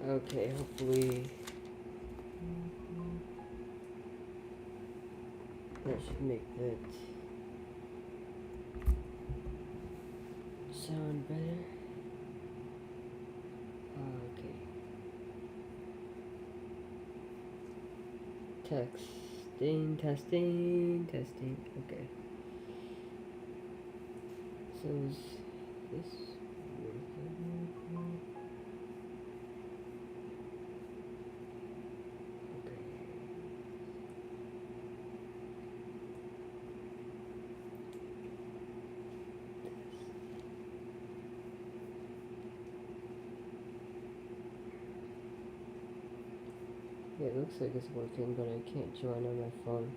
Okay, hopefully that should make that sound better. Okay. Testing. Okay. So is this working? Okay. Yeah, it looks like it's working, but I can't join on my phone.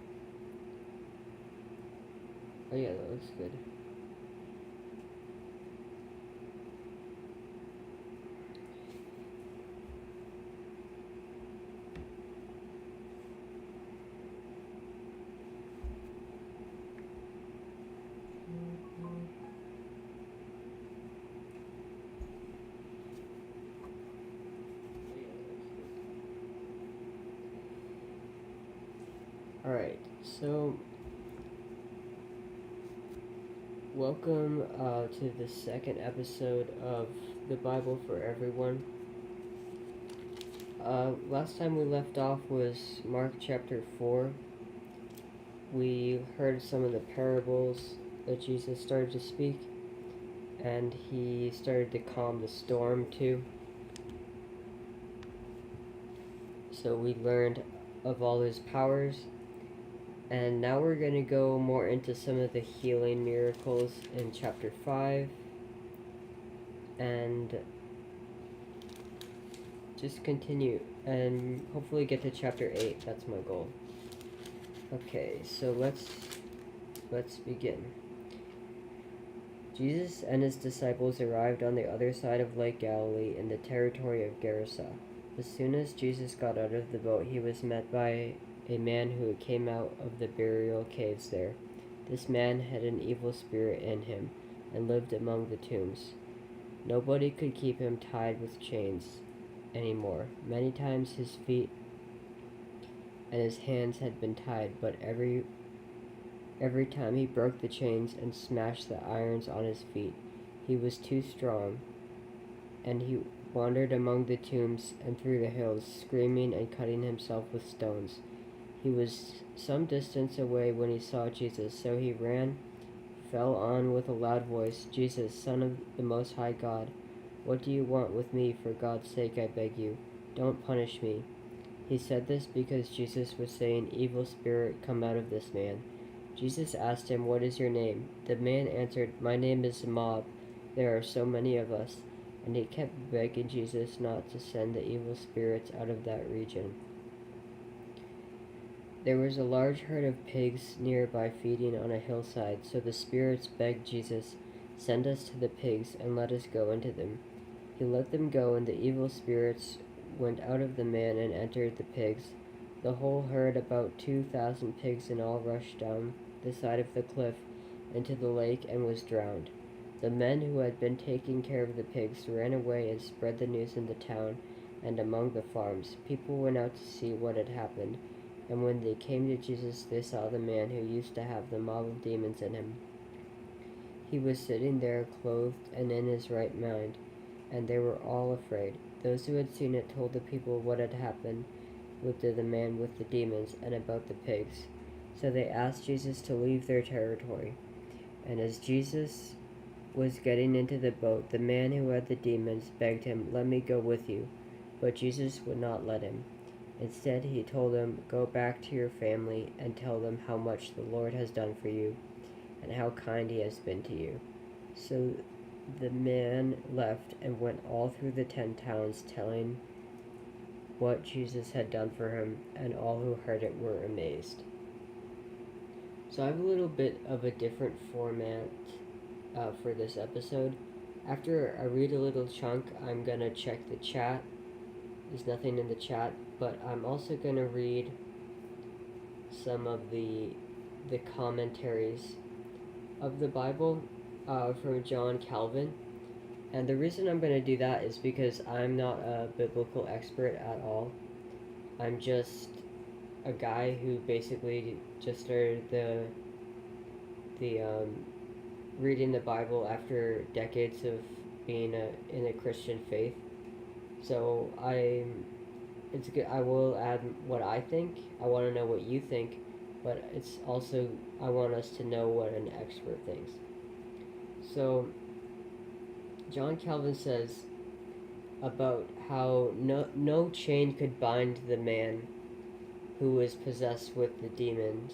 Oh yeah, that looks good. Alright, so welcome to the second episode of the Bible for Everyone. Last time we left off was Mark chapter 4. We heard some of the parables that Jesus started to speak, and he started to calm the storm too. So we learned of all his powers, and now we're going to go more into some of the healing miracles in chapter 5, and just continue and hopefully get to chapter 8. That's my goal. Okay, so let's begin. Jesus and his disciples arrived on the other side of Lake Galilee in the territory of Gerasa. As soon as Jesus got out of the boat, he was met by a man who came out of the burial caves there. This man had an evil spirit in him and lived among the tombs. Nobody could keep him tied with chains anymore. Many times his feet and his hands had been tied, but every time he broke the chains and smashed the irons on his feet. He was too strong, and he wandered among the tombs and through the hills, screaming and cutting himself with stones. He was some distance away when he saw Jesus, so he ran, fell on with a loud voice, "Jesus, Son of the Most High God, what do you want with me? For God's sake, I beg you, don't punish me." He said this because Jesus was saying, "Evil spirit, come out of this man." Jesus asked him, "What is your name?" The man answered, "My name is Mob. There are so many of us." And he kept begging Jesus not to send the evil spirits out of that region. There was a large herd of pigs nearby feeding on a hillside, so the spirits begged Jesus, "Send us to the pigs and let us go into them." He let them go, and the evil spirits went out of the man and entered the pigs. The whole herd, about 2,000 pigs in all, rushed down the side of the cliff into the lake and was drowned. The men who had been taking care of the pigs ran away and spread the news in the town and among the farms. People went out to see what had happened, and when they came to Jesus, they saw the man who used to have the mob of demons in him. He was sitting there clothed and in his right mind, and they were all afraid. Those who had seen it told the people what had happened with the man with the demons and about the pigs. So they asked Jesus to leave their territory. And as Jesus was getting into the boat, the man who had the demons begged him, "Let me go with you." But Jesus would not let him. Instead, he told him, "Go back to your family and tell them how much the Lord has done for you and how kind he has been to you." So the man left and went all through the 10 towns, telling what Jesus had done for him, and all who heard it were amazed. So I have a little bit of a different format for this episode. After I read a little chunk, I'm going to check the chat. There's nothing in the chat, but I'm also going to read some of the commentaries of the Bible from John Calvin. And the reason I'm going to do that is because I'm not a biblical expert at all. I'm just a guy who basically just started the reading the Bible after decades of being in a Christian faith. So it's good. I will add what I think. I want to know what you think, but it's also I want us to know what an expert thinks. So John Calvin says about how no chain could bind the man who was possessed with the demons.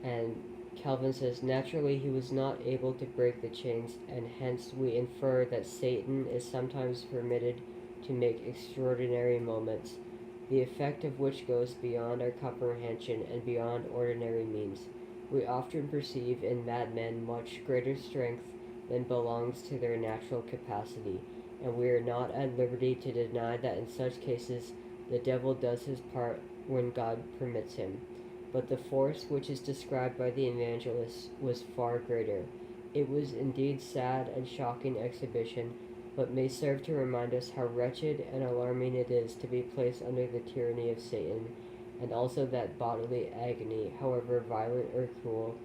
And Calvin says, naturally he was not able to break the chains, and hence we infer that Satan is sometimes permitted to make extraordinary moments, the effect of which goes beyond our comprehension and beyond ordinary means. We often perceive in madmen much greater strength than belongs to their natural capacity, and we are not at liberty to deny that in such cases the devil does his part when God permits him. But the force which is described by the evangelist was far greater. It was indeed sad and shocking exhibition, but may serve to remind us how wretched and alarming it is to be placed under the tyranny of Satan, and also that bodily agony, however violent or cruel,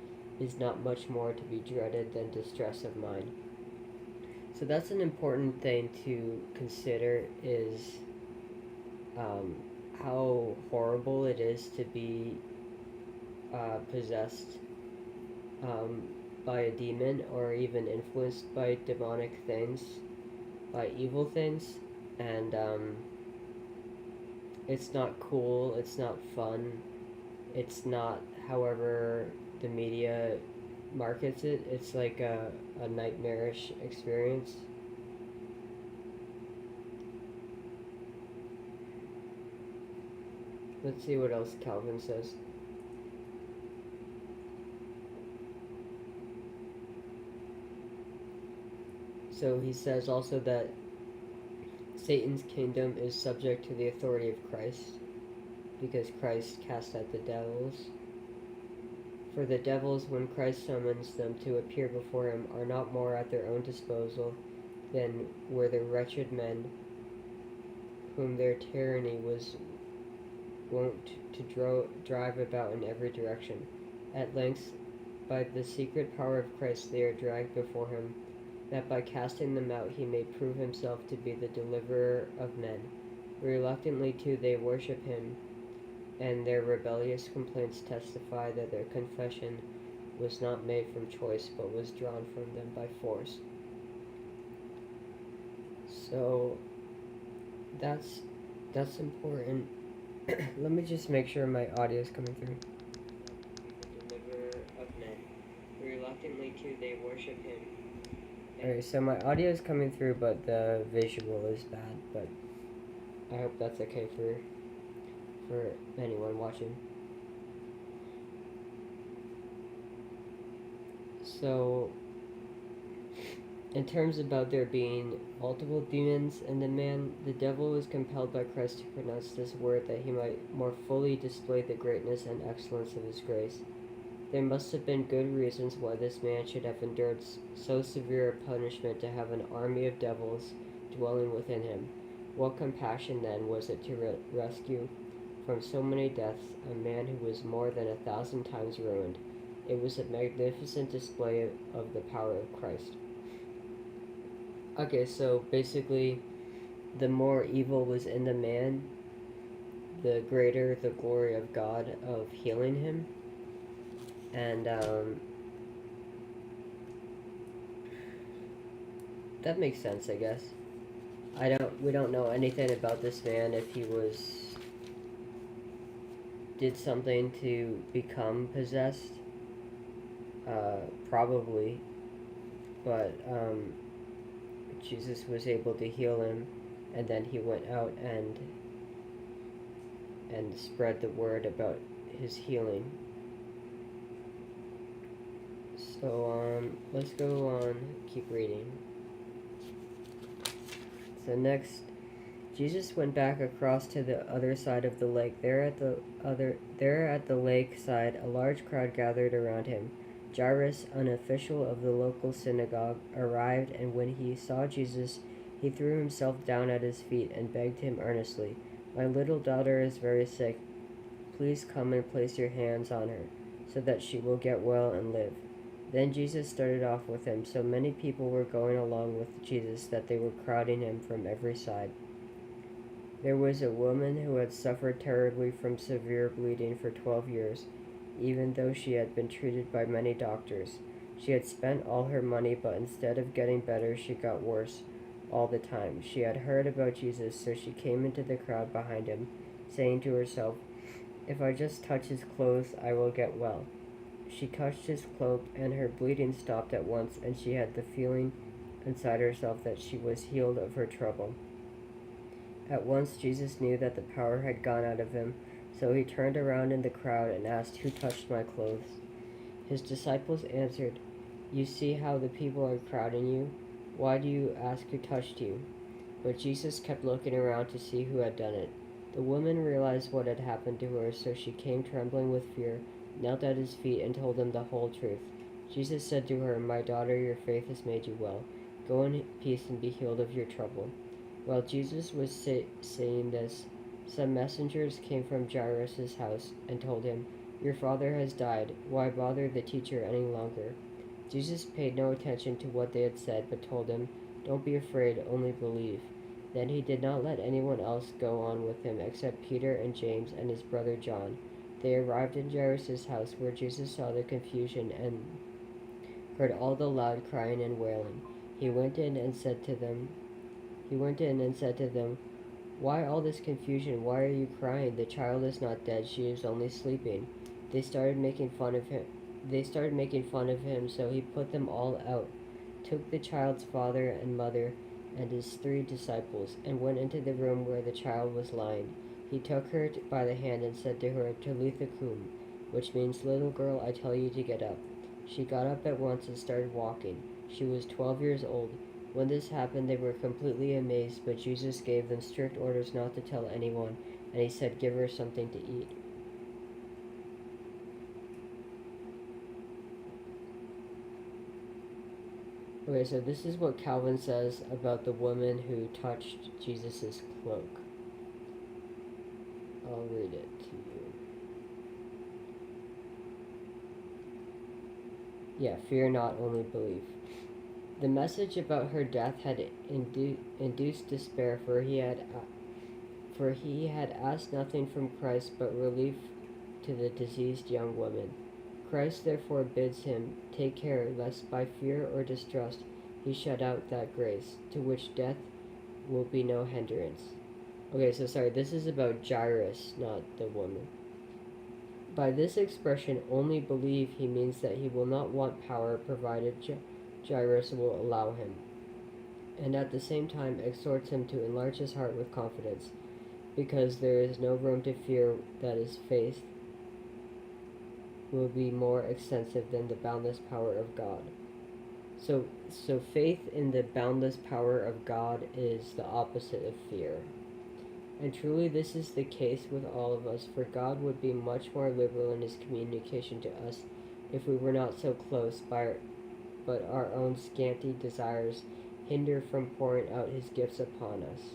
is not much more to be dreaded than distress of mind. So that's an important thing to consider is how horrible it is to be possessed by a demon or even influenced by demonic things, by evil things, and it's not cool, it's not fun, it's not however the media markets it. It's like a nightmarish experience. Let's see what else Calvin says. So he says also that Satan's kingdom is subject to the authority of Christ, because Christ cast out the devils. For the devils, when Christ summons them to appear before him, are not more at their own disposal than were the wretched men whom their tyranny was wont to drive about in every direction. At length, by the secret power of Christ, they are dragged before him, that by casting them out he may prove himself to be the deliverer of men. Reluctantly, too, they worship him, and their rebellious complaints testify that their confession was not made from choice, but was drawn from them by force. So, that's important. Let me just make sure my audio is coming through. The deliverer of men. Reluctantly, too, they worship him. Alright, so my audio is coming through, but the visual is bad, but I hope that's okay for anyone watching. So, in terms about there being multiple demons in the man, the devil was compelled by Christ to pronounce this word that he might more fully display the greatness and excellence of his grace. There must have been good reasons why this man should have endured so severe a punishment to have an army of devils dwelling within him. What compassion, then, was it to rescue from so many deaths a man who was more than 1,000 times ruined? It was a magnificent display of the power of Christ. Okay, so basically, the more evil was in the man, the greater the glory of God of healing him. And that makes sense, I guess. We don't know anything about this man, if he did something to become possessed. Probably. But Jesus was able to heal him, and then he went out and spread the word about his healing. So let's go on, keep reading. So next, Jesus went back across to the other side of the lake. There at the lake side, a large crowd gathered around him. Jairus, an official of the local synagogue, arrived, and when he saw Jesus, he threw himself down at his feet and begged him earnestly, "My little daughter is very sick. Please come and place your hands on her, so that she will get well and live." Then Jesus started off with him. So many people were going along with Jesus that they were crowding him from every side. There was a woman who had suffered terribly from severe bleeding for 12 years, even though she had been treated by many doctors. She had spent all her money, but instead of getting better, she got worse all the time. She had heard about Jesus, so she came into the crowd behind him, saying to herself, "If I just touch his clothes, I will get well." She touched his cloak, and her bleeding stopped at once, and she had the feeling inside herself that she was healed of her trouble. At once Jesus knew that the power had gone out of him, so he turned around in the crowd and asked, "Who touched my clothes?" His disciples answered, "You see how the people are crowding you. Why do you ask who touched you?" But Jesus kept looking around to see who had done it. The woman realized what had happened to her, so she came trembling with fear, knelt at his feet, and told him the whole truth. Jesus said to her, "My daughter, your faith has made you well. Go in peace and be healed of your trouble." While Jesus was saying this, some messengers came from Jairus' house and told him, "Your father has died. Why bother the teacher any longer?" Jesus paid no attention to what they had said, but told him, "Don't be afraid, only believe." Then he did not let anyone else go on with him except Peter and James and his brother John. They arrived in Jairus' house, where Jesus saw the confusion and heard all the loud crying and wailing. He went in and said to them, "Why all this confusion? Why are you crying? The child is not dead, she is only sleeping." They started making fun of him, so he put them all out, took the child's father and mother and his 3 disciples, and went into the room where the child was lying. He took her by the hand and said to her, "Talitha kum," which means, "Little girl, I tell you to get up." She got up at once and started walking. She was 12 years old. When this happened, they were completely amazed, but Jesus gave them strict orders not to tell anyone, and he said, "Give her something to eat." Okay, so this is what Calvin says about the woman who touched Jesus' cloak. I'll read it to you. Yeah, fear not, only believe. The message about her death had induced despair, for he had asked nothing from Christ but relief to the diseased young woman. Christ therefore bids him take care lest by fear or distrust he shut out that grace, to which death will be no hindrance. Okay, so sorry, this is about Jairus, not the woman. By this expression, "only believe," he means that he will not want power provided Jairus will allow him, and at the same time exhorts him to enlarge his heart with confidence, because there is no room to fear that his faith will be more extensive than the boundless power of God. So faith in the boundless power of God is the opposite of fear. And truly this is the case with all of us, for God would be much more liberal in his communication to us if we were not so close, but our own scanty desires hinder from pouring out his gifts upon us.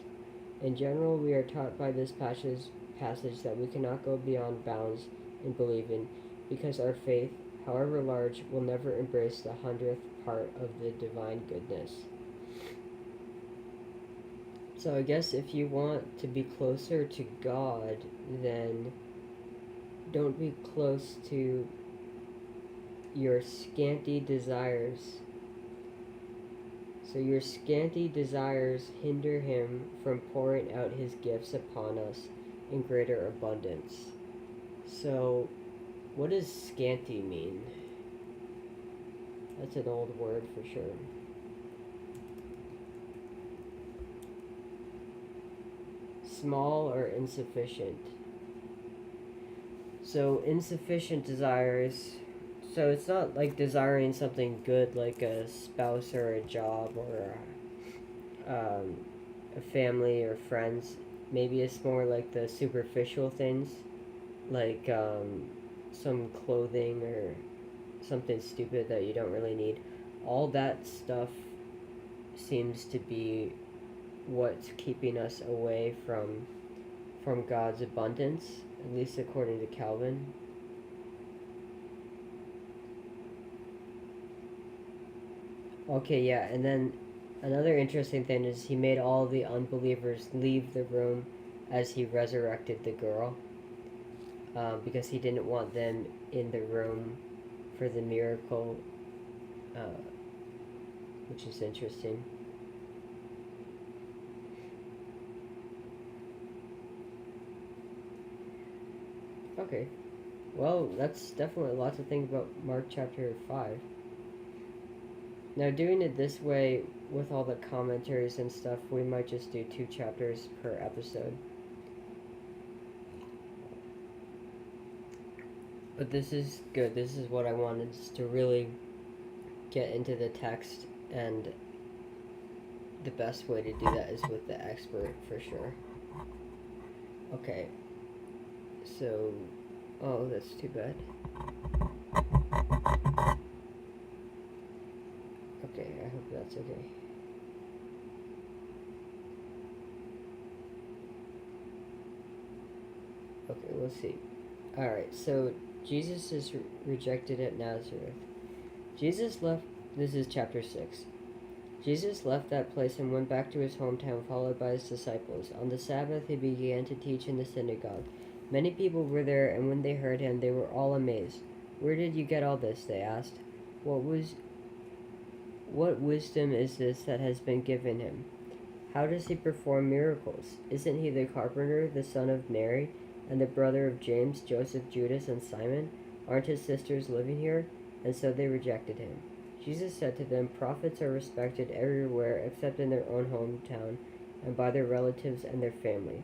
In general, we are taught by this passage that we cannot go beyond bounds in believing, because our faith, however large, will never embrace the 100th part of the divine goodness. So I guess if you want to be closer to God, then don't be close to your scanty desires. So your scanty desires hinder him from pouring out his gifts upon us in greater abundance. So what does scanty mean? That's an old word for sure. Small or insufficient. So insufficient desires, so it's not like desiring something good like a spouse or a job or a family or friends. Maybe it's more like the superficial things, like some clothing or something stupid that you don't really need. All that stuff seems to be what's keeping us away from God's abundance, at least according to Calvin. Okay, yeah, and then another interesting thing is he made all the unbelievers leave the room as he resurrected the girl, because he didn't want them in the room for the miracle, uh, which is interesting. Okay, well, that's definitely lots to think about Mark chapter 5. Now, doing it this way with all the commentaries and stuff, we might just do 2 chapters per episode. But this is good. This is what I wanted, is to really get into the text, and the best way to do that is with the expert for sure. Okay, so, oh, that's too bad. Okay, I hope that's okay. Okay, we'll see. Alright, so Jesus is rejected at Nazareth. Jesus left, this is chapter 6. Jesus left that place and went back to his hometown, followed by his disciples. On the Sabbath, he began to teach in the synagogue. Many people were there, and when they heard him, they were all amazed. "Where did you get all this?" they asked. What wisdom is this that has been given him? How does he perform miracles? Isn't he the carpenter, the son of Mary, and the brother of James, Joseph, Judas, and Simon? Aren't his sisters living here?" And so they rejected him. Jesus said to them, "Prophets are respected everywhere except in their own hometown and by their relatives and their family."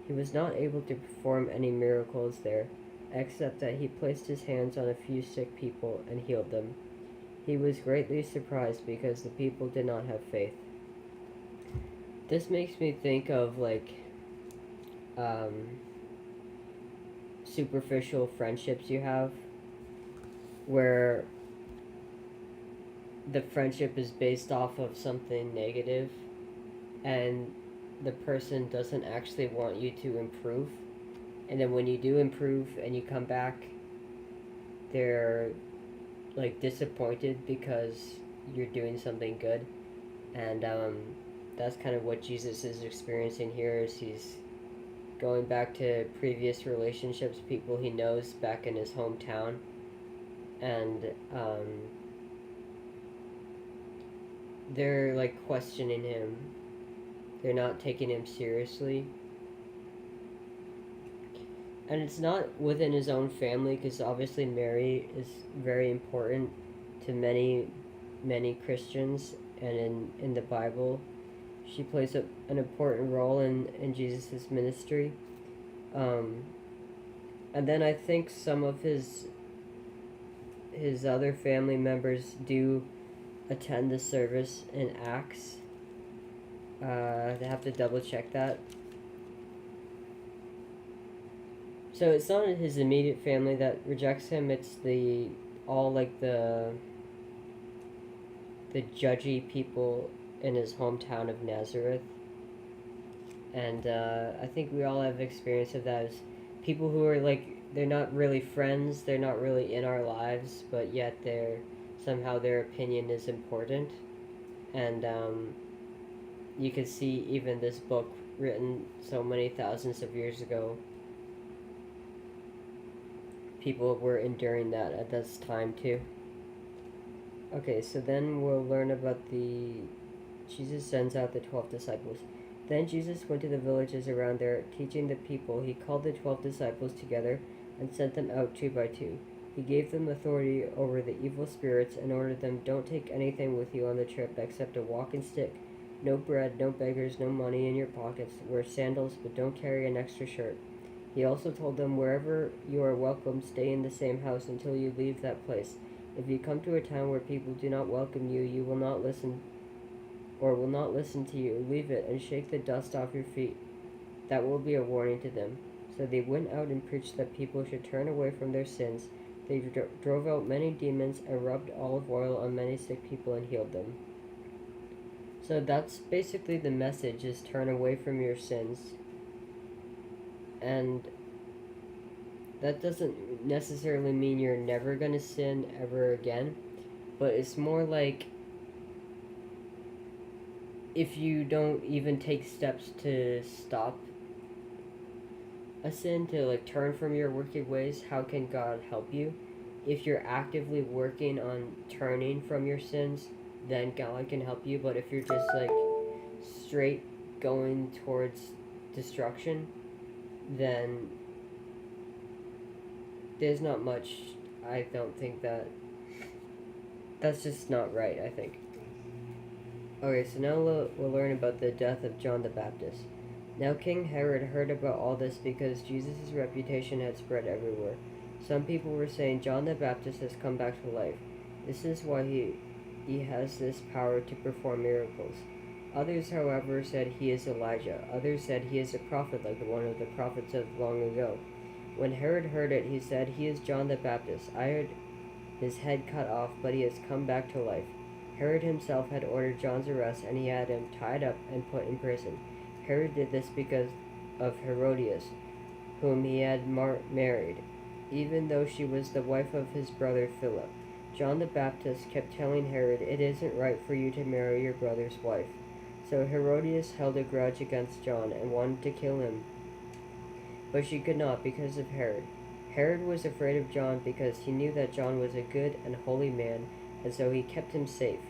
He was not able to perform any miracles there, except that he placed his hands on a few sick people and healed them. He was greatly surprised because the people did not have faith. This makes me think of superficial friendships you have, where the friendship is based off of something negative, and the person doesn't actually want you to improve. And then when you do improve and you come back, they're disappointed because you're doing something good. And that's kind of what Jesus is experiencing here, is he's going back to previous relationships, people he knows back in his hometown, and they're questioning him. They're not taking him seriously. And it's not within his own family, because obviously Mary is very important to many Christians, and in the Bible she plays an important role in Jesus' ministry. And then I think some of his other family members do attend the service in Acts. They have to double check that. So it's not his immediate family that rejects him, it's the judgy people in his hometown of Nazareth. And I think we all have experience of that, as people who are they're not really friends, they're not really in our lives, but yet somehow their opinion is important. And you can see even this book, written so many thousands of years ago, people were enduring that at this time too. Okay, so then we'll learn about Jesus sends out the 12 disciples. Then Jesus went to the villages around there, teaching the people. He called the 12 disciples together and sent them out 2 by 2. He gave them authority over the evil spirits and ordered them, "Don't take anything with you on the trip except a walking stick. No bread, no beggars, no money in your pockets. Wear sandals, but don't carry an extra shirt." He also told them, "Wherever you are welcome, stay in the same house until you leave that place. If you come to a town where people do not welcome you, will not listen to you, leave it and shake the dust off your feet. That will be a warning to them." So they went out and preached that people should turn away from their sins. They drove out many demons and rubbed olive oil on many sick people and healed them. So that's basically the message, is turn away from your sins. And that doesn't necessarily mean you're never going to sin ever again, but it's more like if you don't even take steps to stop a sin, to like turn from your wicked ways, how can God help you? If you're actively working on turning from your sins, then God can help you. But if you're just like straight going towards destruction, then there's not much. I don't think that's just not right, I think. Okay, so now we'll learn about the death of John the Baptist. Now King Herod heard about all this because Jesus' reputation had spread everywhere. Some people were saying, John the Baptist has come back to life. This is why he has this power to perform miracles. Others, however, said he is Elijah. Others said he is a prophet like one of the prophets of long ago. When Herod heard it, he said, he is John the Baptist. I had his head cut off, but he has come back to life. Herod himself had ordered John's arrest, and he had him tied up and put in prison. Herod did this because of Herodias, whom he had married, even though she was the wife of his brother Philip. John the Baptist kept telling Herod, it isn't right for you to marry your brother's wife. So Herodias held a grudge against John and wanted to kill him, but she could not because of Herod. Herod was afraid of John because he knew that John was a good and holy man, and so he kept him safe.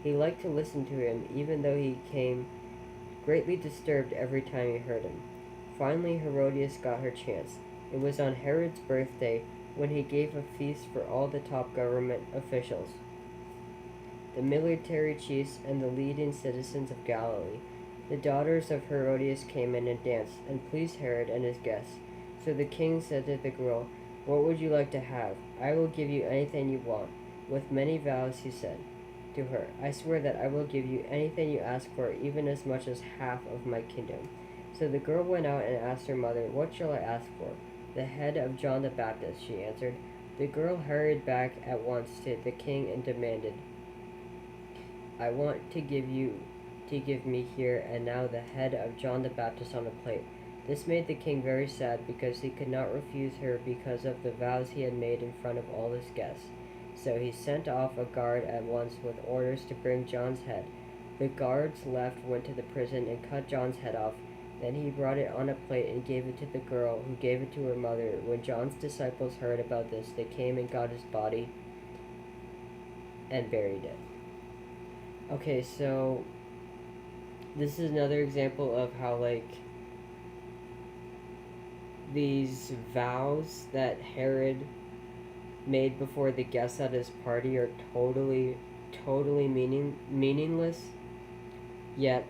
He liked to listen to him, even though he came greatly disturbed every time he heard him. Finally, Herodias got her chance. It was on Herod's birthday when he gave a feast for all the top government officials, the military chiefs, and the leading citizens of Galilee. The daughters of Herodias came in and danced, and pleased Herod and his guests. So the king said to the girl, what would you like to have? I will give you anything you want. With many vows he said to her, I swear that I will give you anything you ask for, even as much as half of my kingdom. So the girl went out and asked her mother, what shall I ask for? The head of John the Baptist, she answered. The girl hurried back at once to the king and demanded, I want to give me here and now the head of John the Baptist on a plate. This made the king very sad because he could not refuse her because of the vows he had made in front of all his guests. So he sent off a guard at once with orders to bring John's head. The guards left, went to the prison, and cut John's head off. Then he brought it on a plate and gave it to the girl, who gave it to her mother. When John's disciples heard about this, they came and got his body and buried it. Okay, so this is another example of how, like, these vows that Herod made before the guests at his party are totally meaningless, yet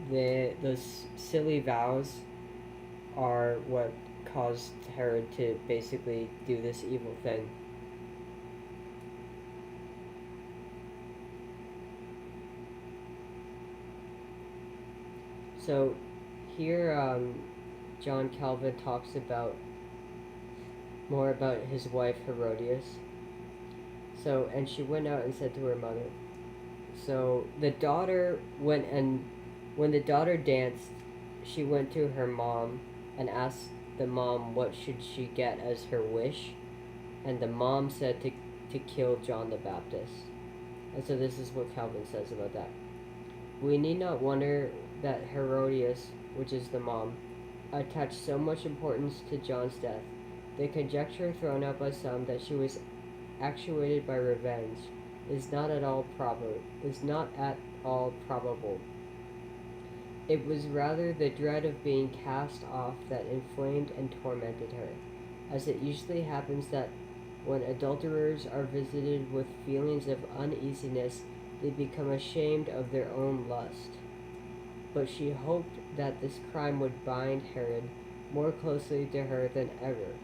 those silly vows are what caused Herod to basically do this evil thing. So here John Calvin talks about more about his wife Herodias. So, and she went out and said to her mother. So the daughter went, and when the daughter danced, she went to her mom and asked the mom what should she get as her wish, and the mom said to kill John the Baptist. And so this is what Calvin says about that. We need not wonder that Herodias, which is the mom, attached so much importance to John's death. The conjecture thrown out by some that she was actuated by revenge is not at all probable. It was rather the dread of being cast off that inflamed and tormented her, as it usually happens that when adulterers are visited with feelings of uneasiness, they become ashamed of their own lust. But she hoped that this crime would bind Herod more closely to her than ever.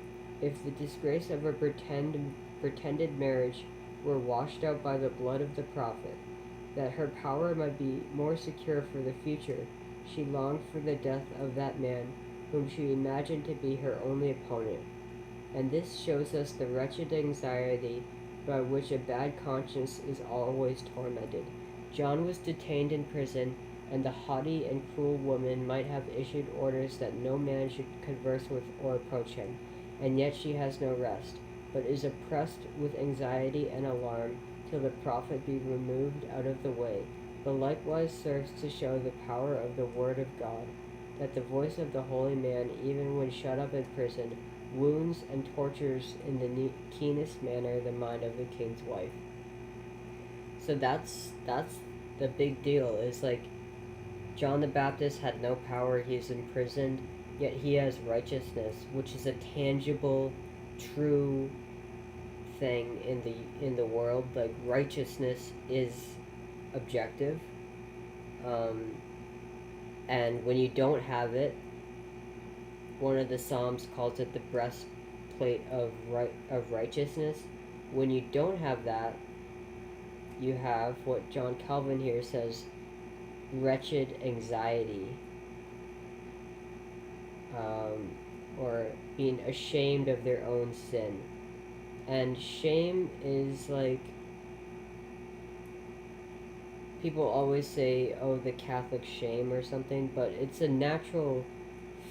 If the disgrace of a pretended marriage were washed out by the blood of the prophet, that her power might be more secure for the future, she longed for the death of that man whom she imagined to be her only opponent. and this shows us the wretched anxiety by which a bad conscience is always tormented. John was detained in prison, and the haughty and cruel woman might have issued orders that no man should converse with or approach him, and yet she has no rest, but is oppressed with anxiety and alarm till the prophet be removed out of the way, but likewise serves to show the power of the word of God, that the voice of the holy man, even when shut up in prison, wounds and tortures in the keenest manner the mind of the king's wife. So that's the big deal. Is like John the Baptist had no power; he's imprisoned, yet he has righteousness, which is a tangible, true thing in the world. Like righteousness is objective, and when you don't have it, one of the Psalms calls it the breastplate of righteousness. When you don't have that, you have what John Calvin here says, wretched anxiety, or being ashamed of their own sin. And shame is like, people always say, oh, the Catholic shame or something, but it's a natural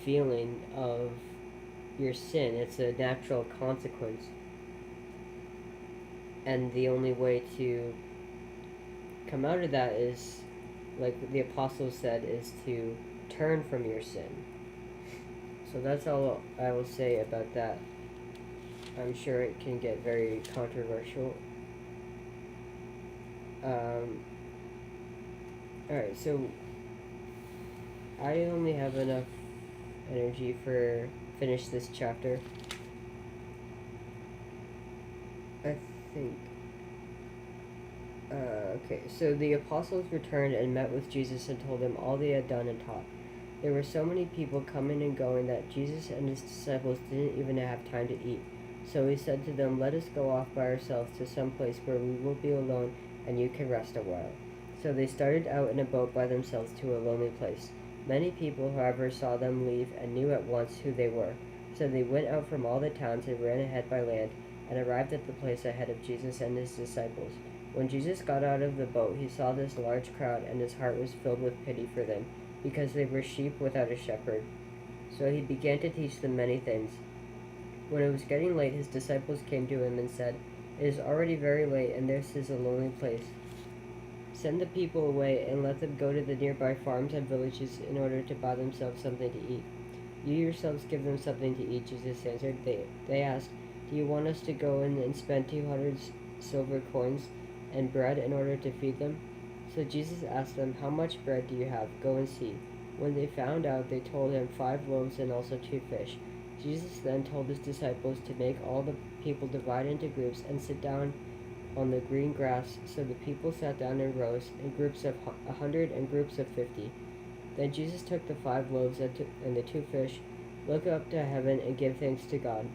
feeling of your sin. It's a natural consequence. And the only way to come out of that is, like the apostles said, is to turn from your sin. So that's all I will say about that. I'm sure it can get very controversial. Alright, so I only have enough energy for finish this chapter. I think. Okay, so the apostles returned and met with Jesus and told him all they had done and taught. There were so many people coming and going that Jesus and his disciples didn't even have time to eat. So he said to them, "Let us go off by ourselves to some place where we will be alone and you can rest a while." So they started out in a boat by themselves to a lonely place. Many people, however, saw them leave and knew at once who they were. So they went out from all the towns and ran ahead by land and arrived at the place ahead of Jesus and his disciples. When Jesus got out of the boat, he saw this large crowd, and his heart was filled with pity for them, because they were sheep without a shepherd. So he began to teach them many things. When it was getting late, his disciples came to him and said, "It is already very late, and this is a lonely place. Send the people away and let them go to the nearby farms and villages in order to buy themselves something to eat." "You yourselves give them something to eat," Jesus answered. They asked, "Do you want us to go in and spend 200 silver coins and bread in order to feed them?" So Jesus asked them, "How much bread do you have? Go and see." When they found out, they told him 5 loaves and also 2 fish. Jesus then told his disciples to make all the people divide into groups and sit down on the green grass. So the people sat down in rows, in groups of 100 and groups of 50. Then Jesus took the 5 loaves and the 2 fish, looked up to heaven, and gave thanks to God.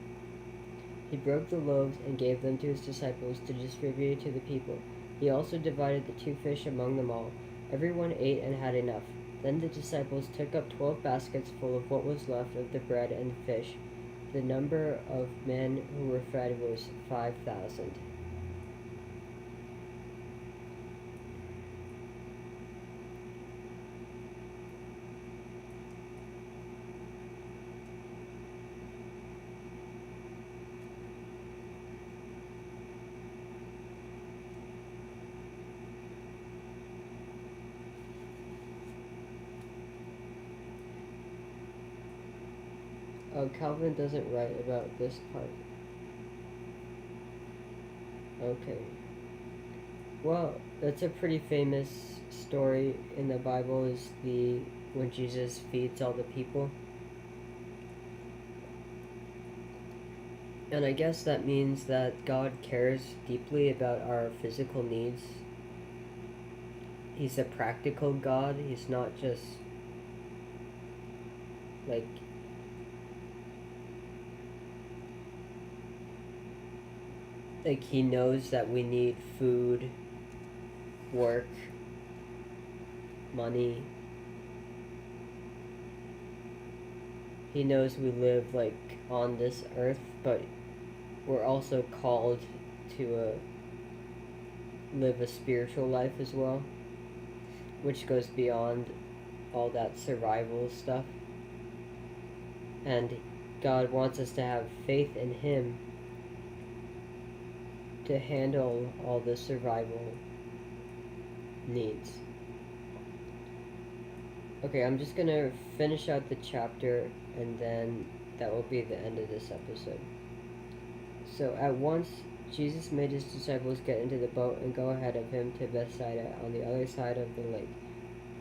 He broke the loaves and gave them to his disciples to distribute to the people. He also divided the 2 fish among them all. Everyone ate and had enough. Then the disciples took up 12 baskets full of what was left of the bread and the fish. The number of men who were fed was 5,000. Calvin doesn't write about this part. Okay. Well, that's a pretty famous story in the Bible, is the when Jesus feeds all the people. And I guess that means that God cares deeply about our physical needs. He's a practical God. He's not just like he knows that we need food, work, money. He knows we live like on this earth, but we're also called to live a spiritual life as well, which goes beyond all that survival stuff. And God wants us to have faith in Him to handle all the survival needs. Okay, I'm just gonna finish out the chapter, and then that will be the end of this episode. So at once Jesus made his disciples get into the boat and go ahead of him to Bethsaida on the other side of the lake.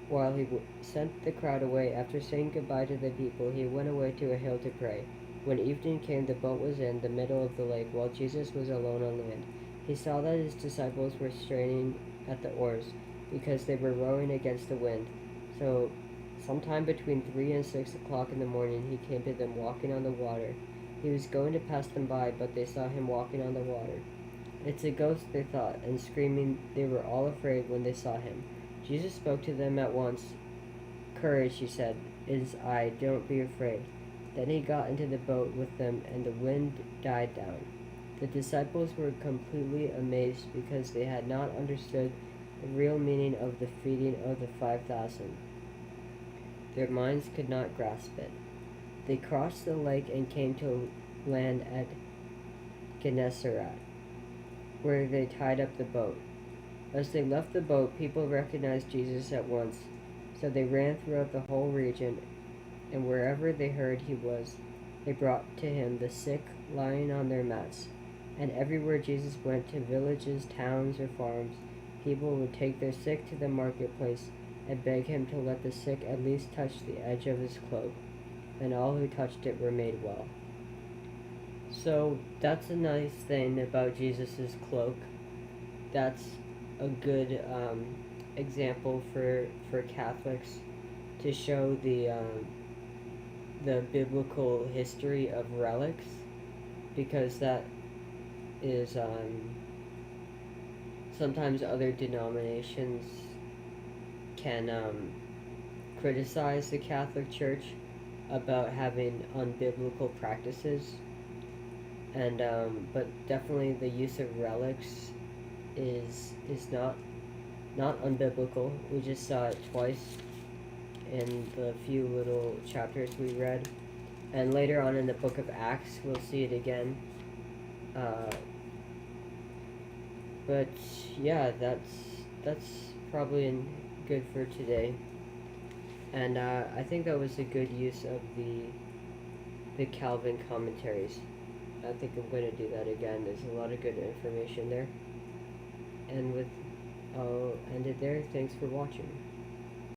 While he sent the crowd away, after saying goodbye to the people, he went away to a hill to pray. When evening came, the boat was in the middle of the lake, while Jesus was alone on land. He saw that his disciples were straining at the oars, because they were rowing against the wind. So, sometime between 3 and 6 o'clock in the morning, he came to them walking on the water. He was going to pass them by, but they saw him walking on the water. It's a ghost, they thought, and screaming, they were all afraid when they saw him. Jesus spoke to them at once. Courage, he said, it is I, don't be afraid. Then he got into the boat with them, and the wind died down. The disciples were completely amazed because they had not understood the real meaning of the feeding of the 5,000. Their minds could not grasp it. They crossed the lake and came to land at Gennesaret, where they tied up the boat. As they left the boat, people recognized Jesus at once, so they ran throughout the whole region, and wherever they heard he was, they brought to him the sick lying on their mats. And everywhere Jesus went, to villages, towns, or farms, people would take their sick to the marketplace and beg him to let the sick at least touch the edge of his cloak, and all who touched it were made well. So that's a nice thing about Jesus' cloak. That's a good example for Catholics to show the biblical history of relics, because that is sometimes other denominations can criticize the Catholic Church about having unbiblical practices, and but definitely the use of relics is not unbiblical. We just saw it twice in the few little chapters we read, and later on in the book of Acts we'll see it again. But yeah, that's probably good for today. And I think that was a good use of the Calvin commentaries. I think I'm going to do that again. There's a lot of good information there. And I'll end it there. Thanks for watching.